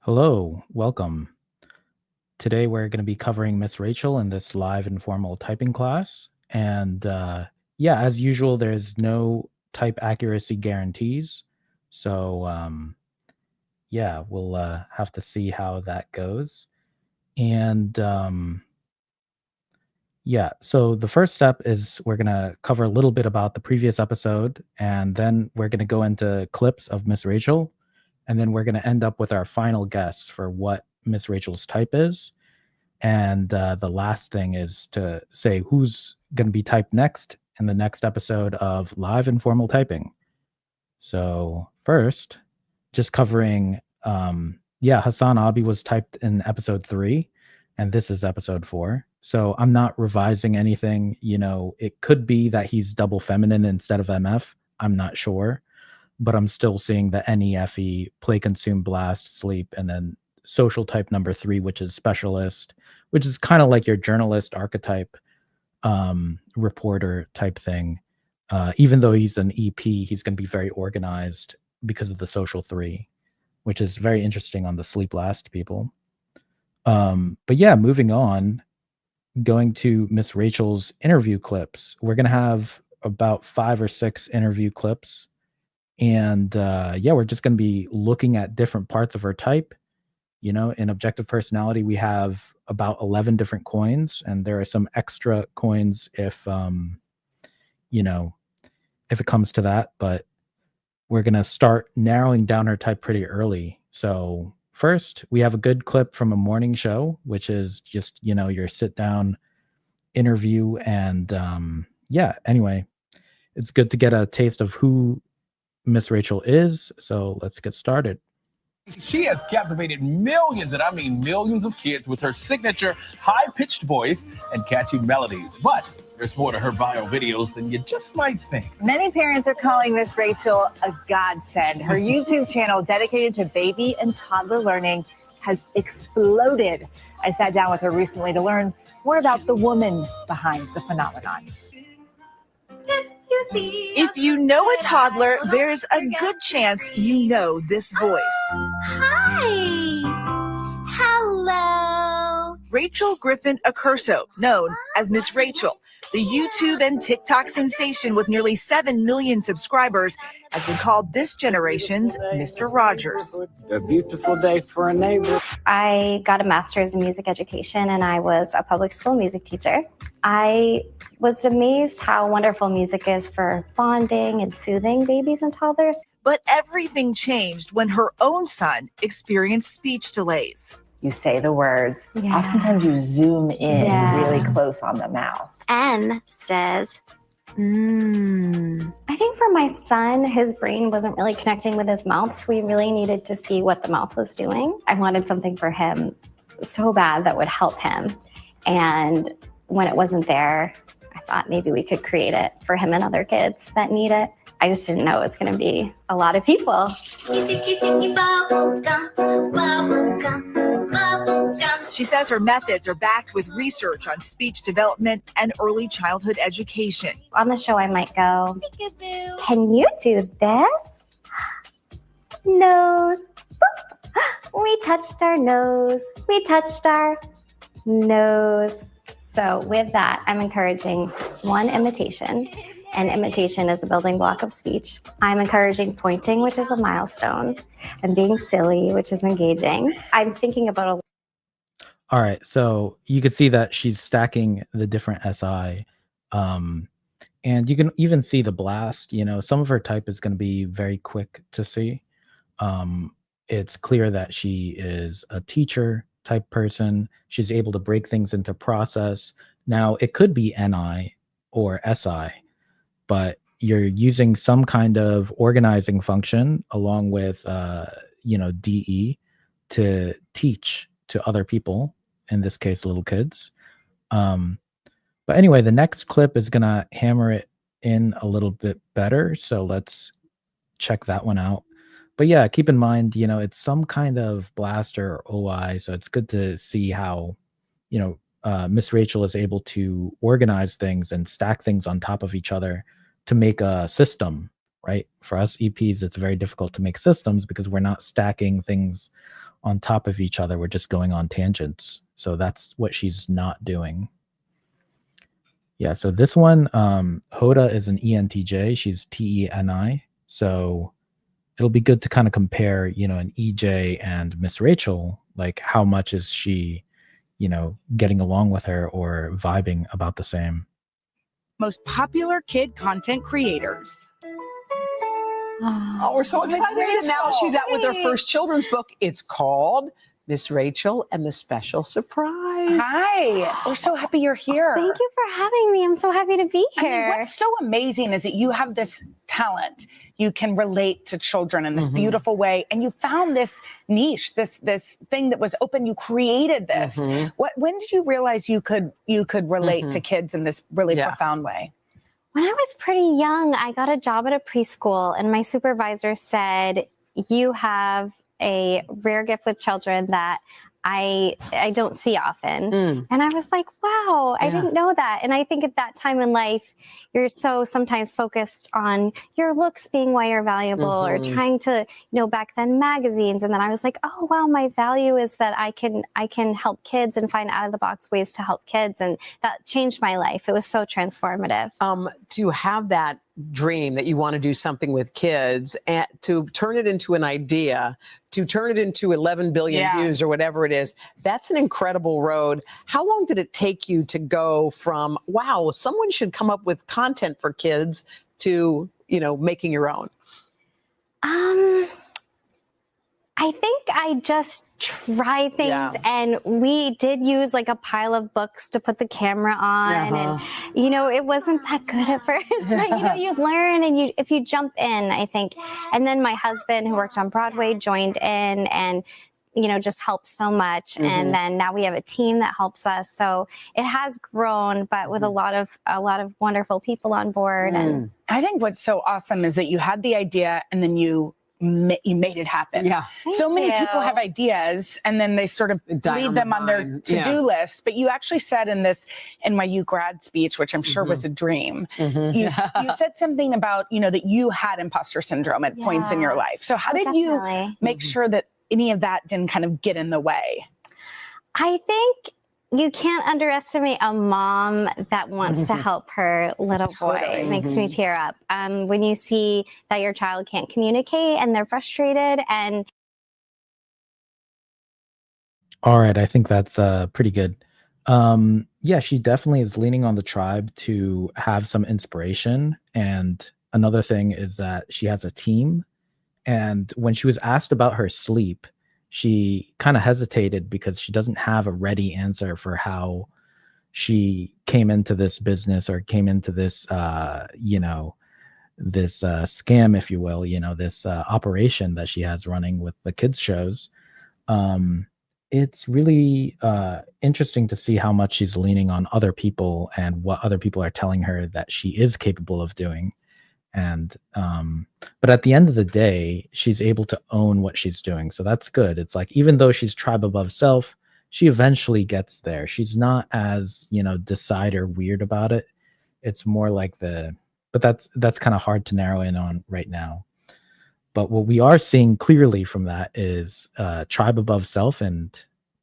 Hello, welcome. Today we're going to be covering Miss Rachel in this live informal typing class. And yeah, as usual, there's no type accuracy guarantees. So yeah, we'll have to see how that goes. And yeah, so the first step is we're going to cover a little bit about the previous episode, and then we're going to go into clips of Miss Rachel. And then we're going to end up with our final guess for what Miss Rachel's type is. And the last thing is to say who's going to be typed next in the next episode of Live Informal Typing. So first, just covering, HasanAbi was typed in episode 3, and this is episode 4. So I'm not revising anything. It could be that he's double feminine instead of MF. I'm not sure, but I'm still seeing the NEFE, play, consume, blast, sleep, and then social type number 3, which is specialist, which is kind of like your journalist archetype, reporter type thing. Even though he's an EP, he's going to be very organized because of the social 3, which is very interesting on the sleep last people. But yeah, moving on, going to Miss Rachel's interview clips. We're going to have about 5 or 6 interview clips. And we're just going to be looking at different parts of her type. In objective personality, we have about 11 different coins, and there are some extra coins if it comes to that. But we're going to start narrowing down her type pretty early. So first, we have a good clip from a morning show, which is just, your sit down interview. And anyway, it's good to get a taste of who Miss Rachel is. So let's get started. She has captivated millions, and I mean millions of kids with her signature high-pitched voice and catchy melodies. But there's more to her bio videos than you just might think. Many parents are calling Miss Rachel a godsend. Her YouTube channel dedicated to baby and toddler learning has exploded. I sat down with her recently to learn more about the woman behind the phenomenon. If you know a toddler, there's a good chance you know this voice. Hi. Hello. Rachel Griffin Accurso, known as Miss Rachel, the YouTube and TikTok sensation with nearly 7 million subscribers, has been called this generation's Mr. Rogers. A beautiful day for a neighbor. I got a master's in music education, and I was a public school music teacher. I was amazed how wonderful music is for bonding and soothing babies and toddlers. But everything changed when her own son experienced speech delays. You say the words. Yeah. Oftentimes you zoom in really close on the mouth. N says, I think for my son, his brain wasn't really connecting with his mouth, so we really needed to see what the mouth was doing. I wanted something for him so bad that would help him. And when it wasn't there, I thought maybe we could create it for him and other kids that need it. I just didn't know it was going to be a lot of people. She says her methods are backed with research on speech development and early childhood education. On the show, I might go, can you do this? Nose. Boop. We touched our nose. We touched our nose. So with that, I'm encouraging one, imitation. And imitation is a building block of speech. I'm encouraging pointing, which is a milestone, and being silly, which is engaging. I'm thinking about All right, so you can see that she's stacking the different SI. And you can even see the blast. Some of her type is going to be very quick to see. It's clear that she is a teacher type person. She's able to break things into process. Now, it could be NI or SI, but you're using some kind of organizing function along with, DE to teach to other people, in this case, little kids. But anyway, the next clip is going to hammer it in a little bit better. So let's check that one out. But yeah, keep in mind, it's some kind of blaster or OI. So it's good to see how, Miss Rachel is able to organize things and stack things on top of each other to make a system, right? For us EPs, it's very difficult to make systems because we're not stacking things on top of each other. We're just going on tangents. So that's what she's not doing. Yeah, so this one, Hoda is an ENTJ. She's TENI. So it'll be good to kind of compare, you know, an EJ and Miss Rachel. Like, how much is she, you know, getting along with her or vibing about the same? Most popular kid content creators. Oh, we're so excited. And now she's out with her first children's book. It's called Miss Rachel and the Special Surprise. Hi, we're so happy you're here. Thank you for having me. I'm so happy to be here. I mean, what's so amazing is that you have this talent. You can relate to children in this beautiful way, and you found this niche, this thing that was open. You created this. When did you realize you could relate to kids in this really profound way? When I was pretty young, I got a job at a preschool, and my supervisor said, "You have a rare gift with children that I don't see often." And I was like, wow, I didn't know that. And I think at that time in life, you're so sometimes focused on your looks being why you're valuable, or trying to, you know, back then magazines. And then I was like, oh, wow, my value is that I can help kids and find out of the box ways to help kids. And that changed my life. It was so transformative. To have that dream that you want to do something with kids, and to turn it into an idea, to turn it into 11 billion views or whatever it is, that's an incredible road. How long did it take you to go from, wow, someone should come up with content for kids, to, you know, making your own? I think I just tried things, and we did use like a pile of books to put the camera on, and you know, it wasn't that good at first, but you know, you learn, and if you jump in, I think. And then my husband, who worked on Broadway, joined in, and you know, just helped so much. And then now we have a team that helps us. So it has grown, but with a lot of wonderful people on board. And I think what's so awesome is that you had the idea, and then you made it happen. So many people have ideas, and then they sort of leave them on their to-do list. But you actually said in this NYU grad speech, which I'm sure was a dream, you said something about, you know, that you had imposter syndrome at points in your life. So how did you make sure that any of that didn't kind of get in the way? I think you can't underestimate a mom that wants to help her little boy. It makes me tear up. When you see that your child can't communicate and they're frustrated. And all right, I think that's pretty good. Yeah, she definitely is leaning on the tribe to have some inspiration. And another thing is that she has a team. And when she was asked about her sleep, she kind of hesitated because she doesn't have a ready answer for how she came into this business, or came into this, you know, this scam, if you will, you know, this operation that she has running with the kids shows. It's really interesting to see how much she's leaning on other people and what other people are telling her that she is capable of doing. And but at the end of the day, she's able to own what she's doing, so that's good. It's like, even though she's tribe above self, she eventually gets there. She's not as, you know, decide or weird about it. It's more like but that's kind of hard to narrow in on right now. But what we are seeing clearly from that is tribe above self and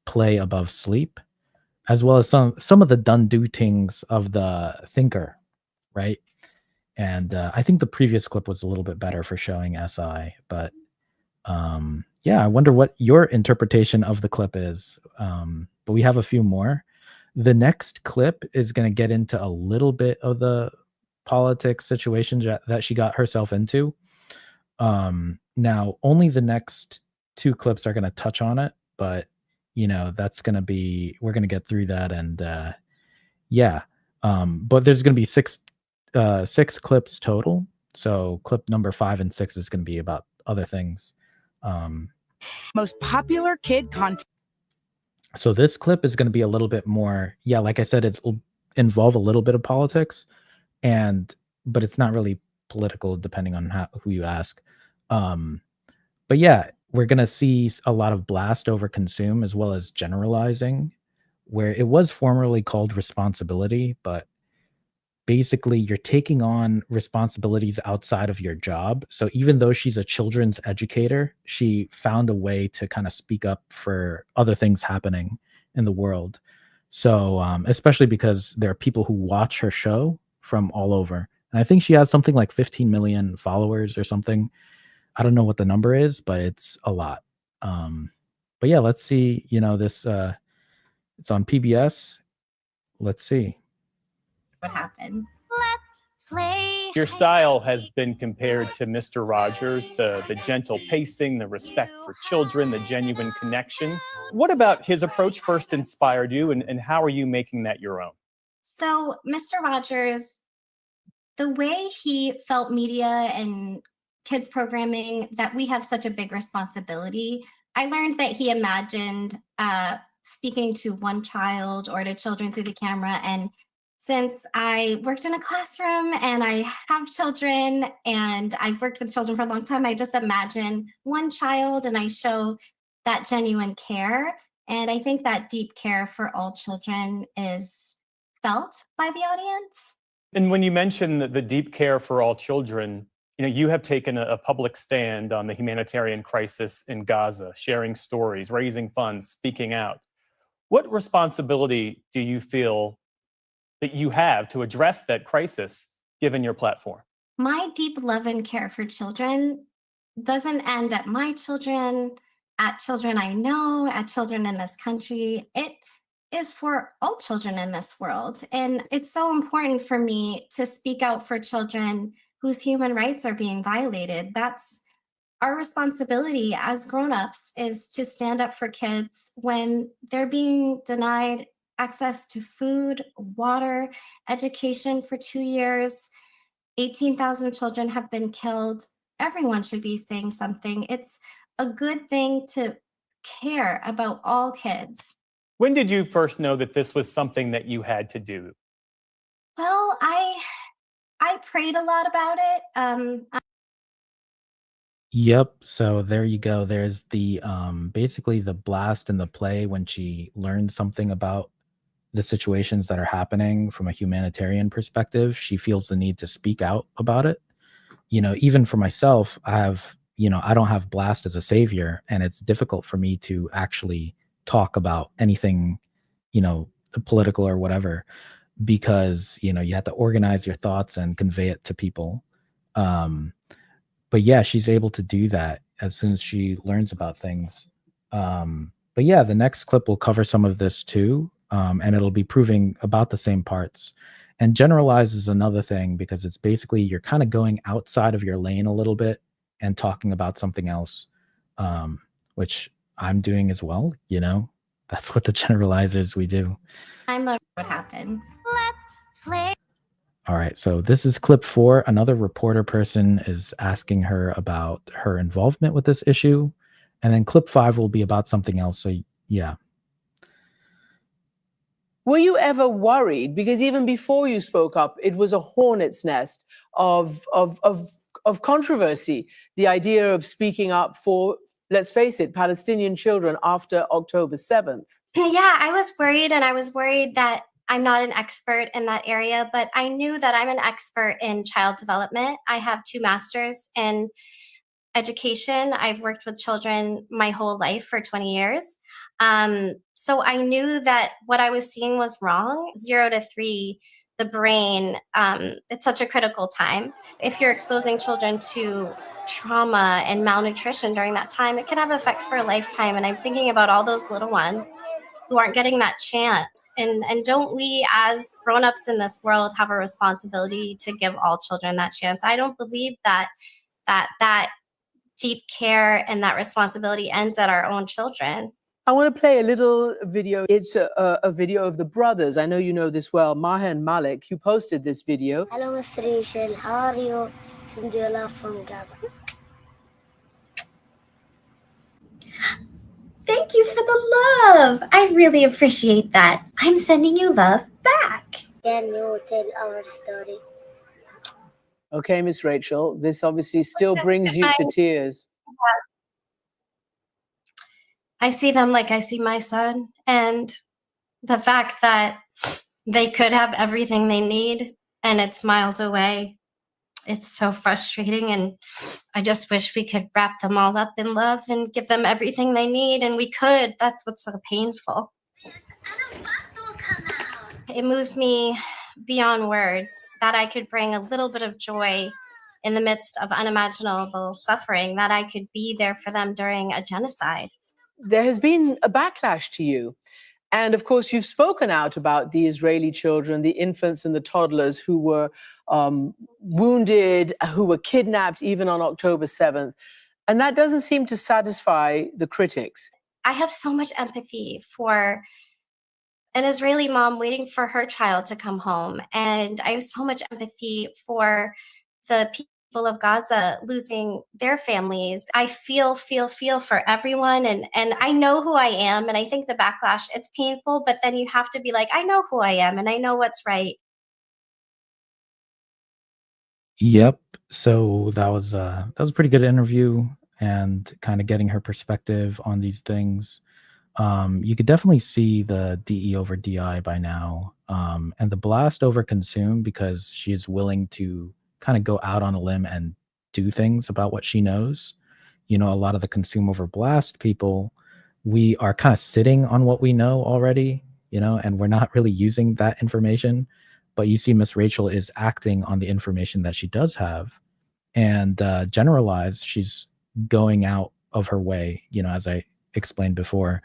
play above sleep, as well as some of the done-do things of the thinker, right? And I think the previous clip was a little bit better for showing SI, but yeah, I wonder what your interpretation of the clip is. But we have a few more. The next clip is going to get into a little bit of the politics situations that she got herself into. Now, only the next two clips are going to touch on it, but you know, that's going to be, we're going to get through that. And yeah, but there's going to be six clips total. So clip number 5 and 6 is going to be about other things. Most popular kid content. So this clip is going to be a little bit more, yeah, like I said, it'll involve a little bit of politics, but it's not really political depending on who you ask. But yeah, we're going to see a lot of blast over consume, as well as generalizing, where it was formerly called responsibility, but basically you're taking on responsibilities outside of your job. So even though she's a children's educator, she found a way to kind of speak up for other things happening in the world. So especially because there are people who watch her show from all over. And I think she has something like 15 million followers or something. I don't know what the number is, but it's a lot. But yeah, let's see, this it's on PBS. Let's see what happened. Let's play. Your style has been compared to Mr. Rogers, the gentle pacing, the respect for children, the genuine connection. What about his approach first inspired you, and how are you making that your own? So Mr. Rogers, the way he felt media and kids programming, that we have such a big responsibility. I learned that he imagined speaking to one child or to children through the camera. And since I worked in a classroom and I have children and I've worked with children for a long time, I just imagine one child and I show that genuine care. And I think that deep care for all children is felt by the audience. And when you mention the deep care for all children, you have taken a public stand on the humanitarian crisis in Gaza, sharing stories, raising funds, speaking out. What responsibility do you feel that you have to address that crisis, given your platform? My deep love and care for children doesn't end at my children, at children I know, at children in this country. It is for all children in this world. And it's so important for me to speak out for children whose human rights are being violated. That's our responsibility as grown-ups, is to stand up for kids when they're being denied access to food, water, education for 2 years. 18,000 children have been killed. Everyone should be saying something. It's a good thing to care about all kids. When did you first know that this was something that you had to do? Well, I prayed a lot about it. Yep. So there you go. There's the basically the blast in the play when she learns something about the situations that are happening from a humanitarian perspective. She feels the need to speak out about it. Even for myself, I don't have blast as a savior, and it's difficult for me to actually talk about anything, political or whatever, because, you have to organize your thoughts and convey it to people. But yeah, she's able to do that as soon as she learns about things. But yeah, the next clip will cover some of this too. And it'll be proving about the same parts. And generalize is another thing, because it's basically you're kind of going outside of your lane a little bit and talking about something else, which I'm doing as well. That's what the generalizers we do. I'm like, what happened? Let's play. All right, so this is clip 4. Another reporter person is asking her about her involvement with this issue. And then clip 5 will be about something else. So yeah. Were you ever worried? Because even before you spoke up, it was a hornet's nest of controversy. The idea of speaking up for, let's face it, Palestinian children after October 7th. Yeah, I was worried, and I was worried that I'm not an expert in that area, but I knew that I'm an expert in child development. I have 2 masters in education. I've worked with children my whole life for 20 years. So I knew that what I was seeing was wrong. 0 to 3, the brain, it's such a critical time. If you're exposing children to trauma and malnutrition during that time, it can have effects for a lifetime. And I'm thinking about all those little ones who aren't getting that chance. And don't we as grown-ups in this world have a responsibility to give all children that chance? I don't believe that deep care and that responsibility ends at our own children. I want to play a little video. It's a video of the brothers. I know you know this well, Maha and Malik. You posted this video. Hello, Mr. Rachel. How are you? Cinderella from Gaza. Thank you for the love. I really appreciate that. I'm sending you love back. Can you tell our story? Okay, Miss Rachel, this obviously still brings you to tears. I see them like I see my son, and the fact that they could have everything they need and it's miles away. It's so frustrating, and I just wish we could wrap them all up in love and give them everything they need, and we could. That's what's so painful. It moves me beyond words that I could bring a little bit of joy in the midst of unimaginable suffering, that I could be there for them during a genocide. There has been a backlash to you. And of course, you've spoken out about the Israeli children, the infants and the toddlers who were wounded, who were kidnapped even on October 7th. And that doesn't seem to satisfy the critics. I have so much empathy for an Israeli mom waiting for her child to come home. And I have so much empathy for the people of Gaza losing their families. I feel for everyone. And I know who I am. And I think the backlash, it's painful, but then you have to be like, I know who I am and I know what's right. Yep. So that was a pretty good interview, and kind of getting her perspective on these things. You could definitely see the DE over DI by now, and the blast over consume, because she is willing to kind of go out on a limb and do things about what she knows. You know, a lot of the consume over blast people, we are kind of sitting on what we know already, you know, and we're not really using that information. But you see Miss Rachel is acting on the information that she does have. And Generalize, she's going out of her way, you know, as I explained before.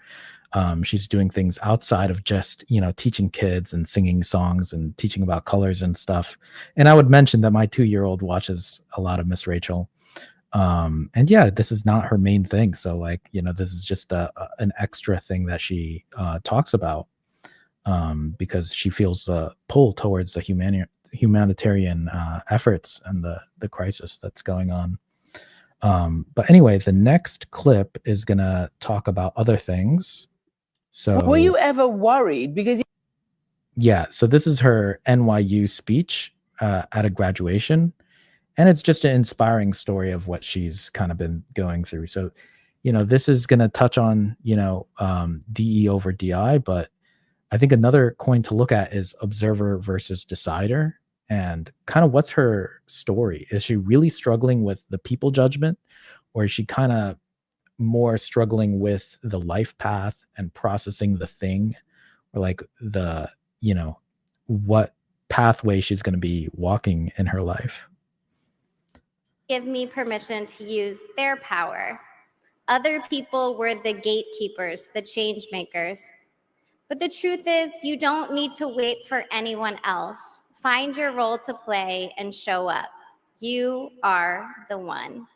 She's doing things outside of just, you know, teaching kids and singing songs and teaching about colors and stuff. And I would mention that my 2-year-old watches a lot of Miss Rachel. And yeah, this is not her main thing. So like, you know, this is just an extra thing that she talks about, because she feels a pull towards the humanitarian efforts and the crisis that's going on. But anyway, the next clip is going to talk about other things. So were you ever worried? Because yeah, so this is her NYU speech at a graduation, and it's just an inspiring story of what she's kind of been going through. So, you know, this is going to touch on, you know, DE over DI, but I think another coin to look at is observer versus decider, and kind of what's her story. Is she really struggling with the people judgment, or is she kind of more struggling with the life path and processing the thing, or like the, you know, what pathway she's going to be walking in her life? Give me permission to use their power. Other people were the gatekeepers, the change makers. But the truth is, you don't need to wait for anyone else. Find your role to play and show up. You are the one.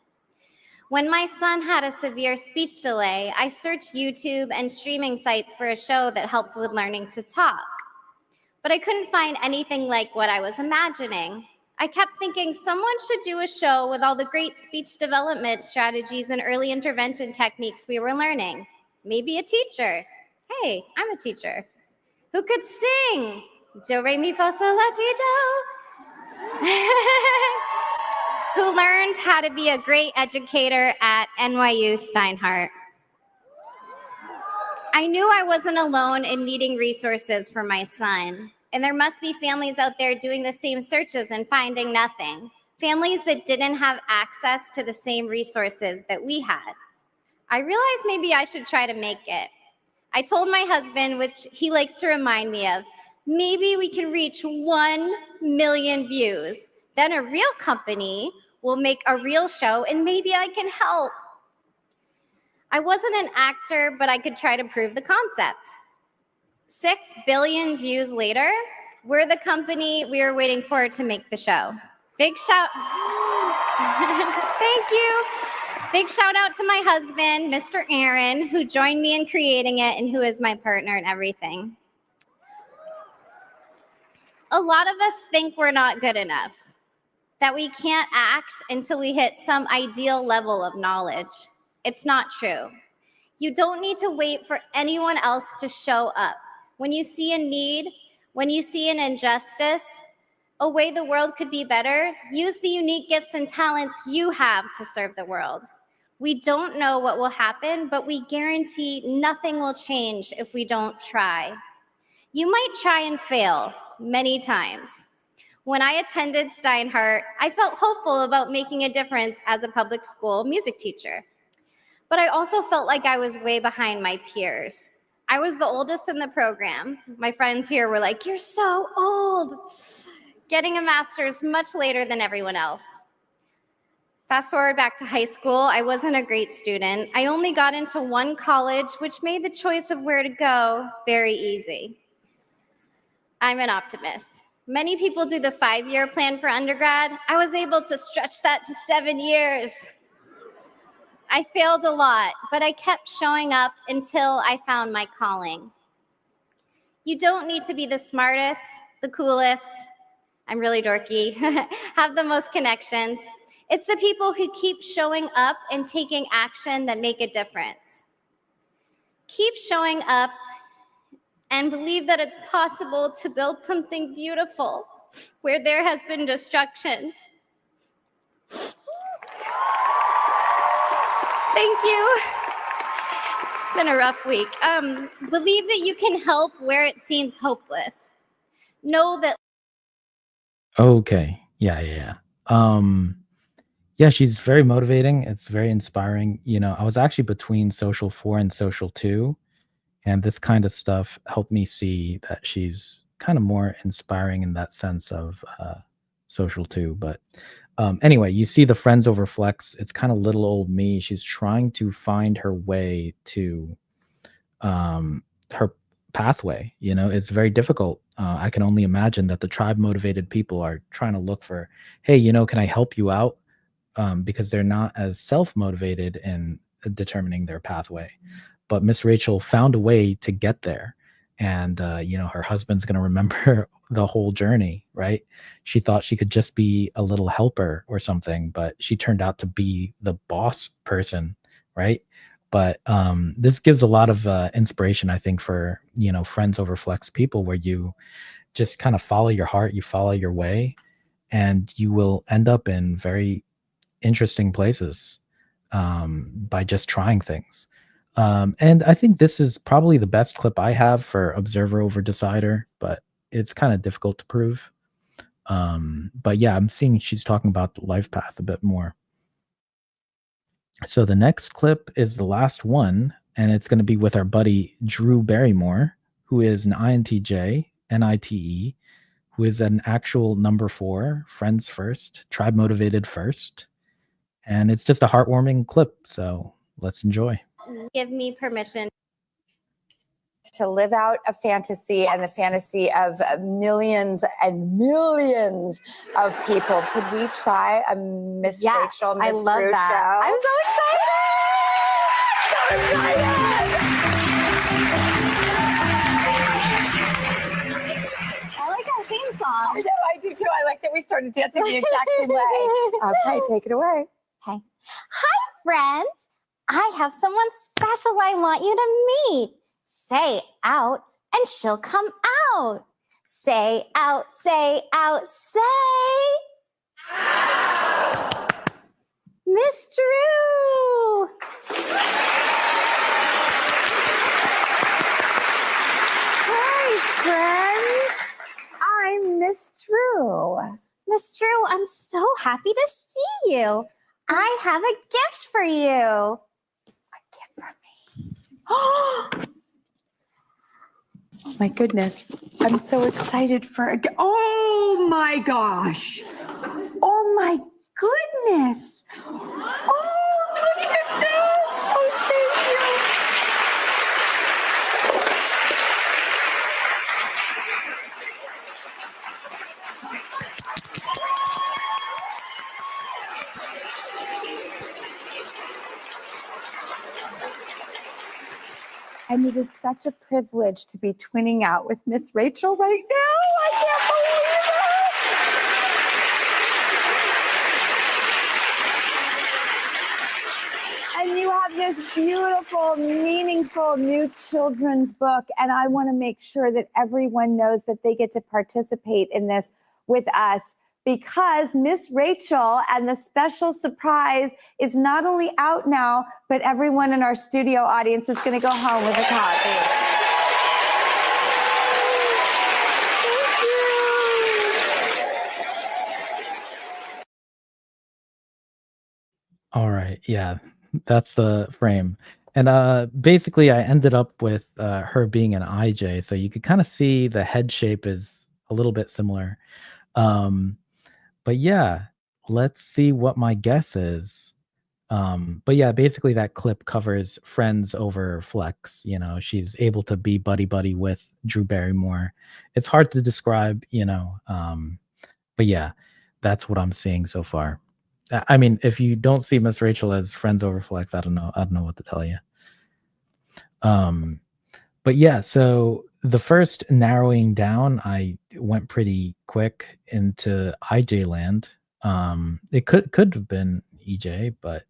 When my son had a severe speech delay, I searched YouTube and streaming sites for a show that helped with learning to talk. But I couldn't find anything like what I was imagining. I kept thinking someone should do a show with all the great speech development strategies and early intervention techniques we were learning. Maybe a teacher. Hey, I'm a teacher. Who could sing? Do, re, mi, fa, sol, la, ti, do. Who learned how to be a great educator at NYU Steinhardt. I knew I wasn't alone in needing resources for my son. And there must be families out there doing the same searches and finding nothing. Families that didn't have access to the same resources that we had. I realized maybe I should try to make it. I told my husband, which he likes to remind me of, maybe we can reach 1 million views. Then a real company will make a real show and maybe I can help. I wasn't an actor, but I could try to prove the concept. 6 billion views later, we're the company we were waiting for to make the show. Big shout. Thank you. Big shout out to my husband, Mr. Aaron, who joined me in creating it and who is my partner in everything. A lot of us think we're not good enough, that we can't act until we hit some ideal level of knowledge. It's not true. You don't need to wait for anyone else to show up. When you see a need, when you see an injustice, a way the world could be better, use the unique gifts and talents you have to serve the world. We don't know what will happen, but we guarantee nothing will change if we don't try. You might try and fail many times. When I attended Steinhardt, I felt hopeful about making a difference as a public school music teacher. But I also felt like I was way behind my peers. I was the oldest in the program. My friends here were like, "You're so old," getting a master's much later than everyone else. Fast forward back to high school, I wasn't a great student. I only got into one college, which made the choice of where to go very easy. I'm an optimist. Many people do the 5-year plan for undergrad. I was able to stretch that to 7 years. I failed a lot, but I kept showing up until I found my calling. You don't need to be the smartest, the coolest, I'm really dorky, have the most connections. It's the people who keep showing up and taking action that make a difference. Keep showing up and believe that it's possible to build something beautiful where there has been destruction. Thank you. It's been a rough week. Believe that you can help where it seems hopeless. Know that. Okay. Yeah. Yeah, she's very motivating. It's very inspiring. I was actually between Social 4 and Social 2, and this kind of stuff helped me see that she's kind of more inspiring in that sense of Social 2. But anyway, you see the friends over flex. It's kind of little old me. She's trying to find her way to her pathway. It's very difficult. I can only imagine that the tribe motivated people are trying to look for, hey, can I help you out? Because they're not as self-motivated in determining their pathway. But Miss Rachel found a way to get there. And, her husband's going to remember the whole journey, right? She thought she could just be a little helper or something, but she turned out to be the boss person, right? But this gives a lot of inspiration, I think, for, friends over flex people, where you just kind of follow your heart, you follow your way, and you will end up in very interesting places by just trying things. And I think this is probably the best clip I have for observer over decider, but it's kind of difficult to prove. But yeah, I'm seeing she's talking about the life path a bit more. So the next clip is the last one, and it's going to be with our buddy Drew Barrymore, who is an INTJ, NITE, who is an actual number 4, friends first, tribe motivated first. And it's just a heartwarming clip, so let's enjoy. Give me permission to live out a fantasy, and the fantasy of millions and millions of people. Could we try a Miss Rachel, Miss I love Drew that. show? I'm so excited. I like our theme song. I know, I do too. I like that we started dancing the exact same way. Okay, take it away. Okay. Hi, friends. I have someone special I want you to meet. Say out, and she'll come out. Say out, say out, say out. Miss Drew. Hi, friends. I'm Miss Drew. Miss Drew, I'm so happy to see you. I have a gift for you. A gift for me. Oh my goodness. I'm so excited for a gift. Oh my gosh. Oh my goodness. Oh, look at this. Oh, thank you. And it is such a privilege to be twinning out with Miss Rachel right now. I can't believe it. And you have this beautiful, meaningful new children's book. And I want to make sure that everyone knows that they get to participate in this with us, because Miss Rachel and the special surprise is not only out now, but everyone in our studio audience is going to go home with a copy. All right. Yeah, that's the frame. And basically, I ended up with her being an IJ, so you could kind of see the head shape is a little bit similar. Um, but yeah, let's see what my guess is. But yeah, basically that clip covers friends over Flex. You know, she's able to be buddy buddy with Drew Barrymore. It's hard to describe, you know. But yeah, that's what I'm seeing so far. I mean, if you don't see Miss Rachel as friends over Flex, I don't know. I don't know what to tell you. Um, but yeah, so the first narrowing down, I went pretty quick into IJ land. It could have been EJ, but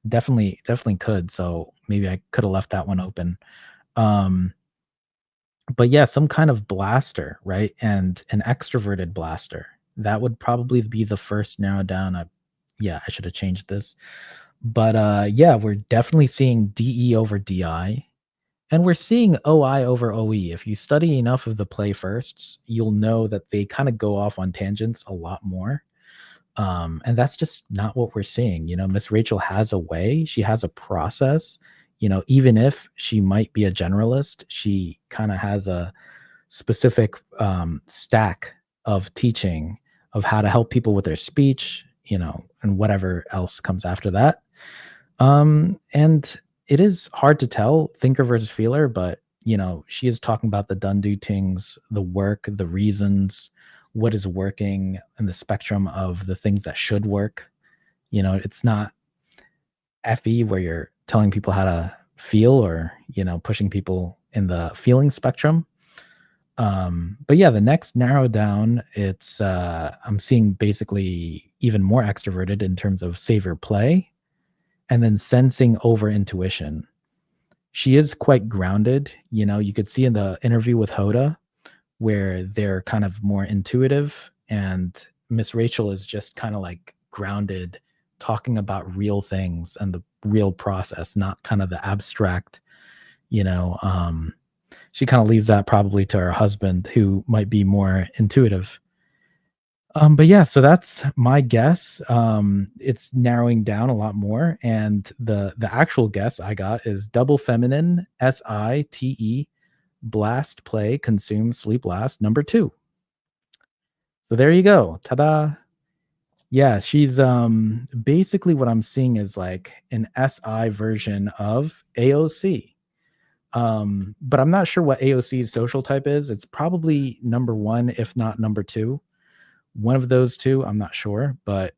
definitely could. So maybe I could have left that one open. But yeah, some kind of blaster, right? And an extroverted blaster. That would probably be the first narrow down. I should have changed this. But yeah, we're definitely seeing DE over DI. And we're seeing OI over OE. If you study enough of the play firsts, you'll know that they kind of go off on tangents a lot more. And that's just not what we're seeing. You know, Miss Rachel has a way, she has a process. You know, even if she might be a generalist, she kind of has a specific stack of teaching of how to help people with their speech, you know, and whatever else comes after that. And it is hard to tell thinker versus feeler, but you know, she is talking about the done do things, the work, the reasons, what is working, and the spectrum of the things that should work. You know, it's not FE where you're telling people how to feel or, you know, pushing people in the feeling spectrum. But yeah, the next narrow down, it's I'm seeing basically even more extroverted in terms of savior play, and then sensing over intuition. She is quite grounded. You know, you could see in the interview with Hoda where they're kind of more intuitive, and Miss Rachel is just kind of like grounded, talking about real things and the real process, not kind of the abstract, you know. She kind of leaves that probably to her husband, who might be more intuitive. But yeah, so that's my guess. It's narrowing down a lot more, and the actual guess I got is double feminine, SITE, blast, play, consume, sleep, last, number 2. So there you go. Ta-da. Yeah, she's basically what I'm seeing is like an SI version of AOC. But I'm not sure what AOC's social type is. It's probably number 1, if not number 2. One of those two, I'm not sure, but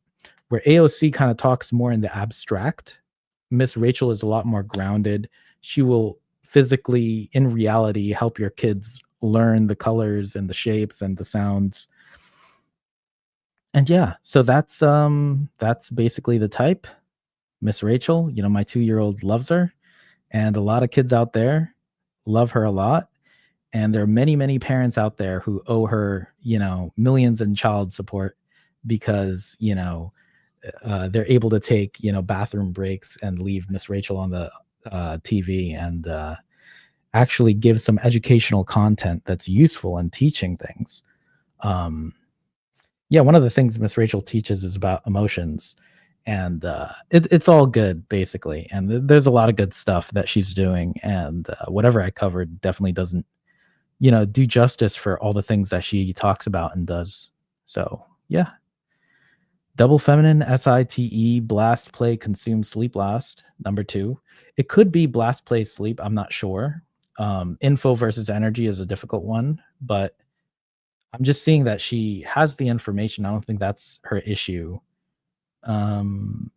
where AOC kind of talks more in the abstract, Miss Rachel is a lot more grounded. She will physically, in reality, help your kids learn the colors and the shapes and the sounds. And yeah, so that's basically the type. Miss Rachel, you know, my 2-year-old loves her, and a lot of kids out there love her a lot. And there are many, many parents out there who owe her, you know, millions in child support because, you know, they're able to take, you know, bathroom breaks and leave Miss Rachel on the TV and actually give some educational content that's useful in teaching things. Yeah, one of the things Miss Rachel teaches is about emotions, and it's all good basically. And there's a lot of good stuff that she's doing, and whatever I covered definitely doesn't, you know, do justice for all the things that she talks about and does. So yeah, double feminine, SITE, blast, play, consume, sleep, last, number 2. It could be blast, play, sleep. I'm not sure. Info versus energy is a difficult one, but I'm just seeing that she has the information. I don't think that's her issue.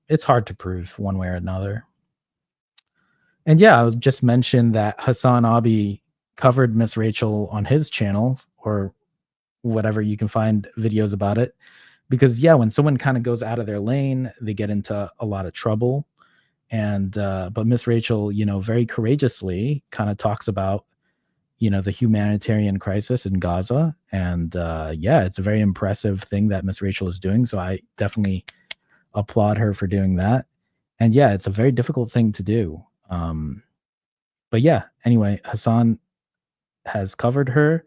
It's hard to prove one way or another. And yeah, I'll just mention that HasanAbi covered Miss Rachel on his channel, or whatever, you can find videos about it. Because yeah, when someone kind of goes out of their lane, they get into a lot of trouble. And but Miss Rachel, you know, very courageously kind of talks about, you know, the humanitarian crisis in Gaza. And yeah, it's a very impressive thing that Miss Rachel is doing. So I definitely applaud her for doing that. And yeah, it's a very difficult thing to do. But yeah, anyway, Hasan has covered her,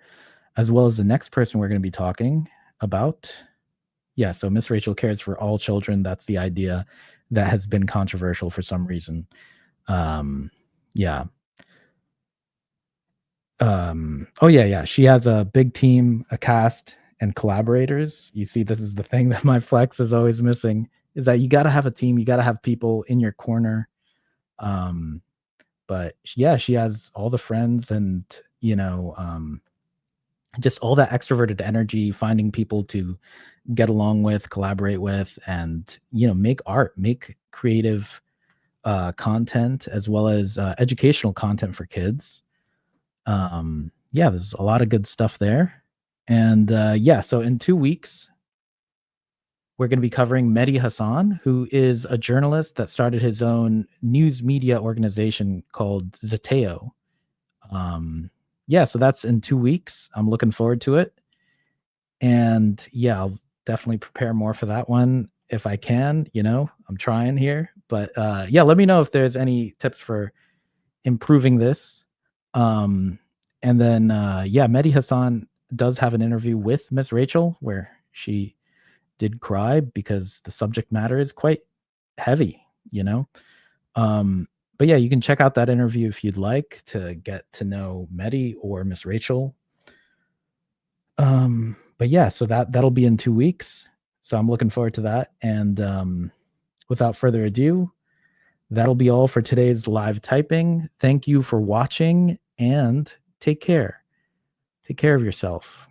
as well as the next person we're going to be talking about. Yeah, so Miss Rachel cares for all children. That's the idea. that has been controversial for some reason. Yeah. Oh yeah. She has a big team, a cast, and collaborators. You see, this is the thing that my flex is always missing, is that you got to have a team, you got to have people in your corner. But yeah, she has all the friends and, just all that extroverted energy, finding people to get along with, collaborate with, and, make art, make creative content, as well as educational content for kids. Yeah, there's a lot of good stuff there. And yeah, so in 2 weeks, we're going to be covering Mehdi Hasan, who is a journalist that started his own news media organization called Zeteo. Yeah, so that's in 2 weeks. I'm looking forward to it. And yeah, I'll definitely prepare more for that one if I can. I'm trying here. But yeah, let me know if there's any tips for improving this. And then yeah, Mehdi Hasan does have an interview with Miss Rachel where she did cry because the subject matter is quite heavy. But yeah, you can check out that interview if you'd like to get to know Mehdi or Miss Rachel. But yeah, so that'll be in 2 weeks. So I'm looking forward to that. And without further ado, that'll be all for today's live typing. Thank you for watching and take care. Take care of yourself.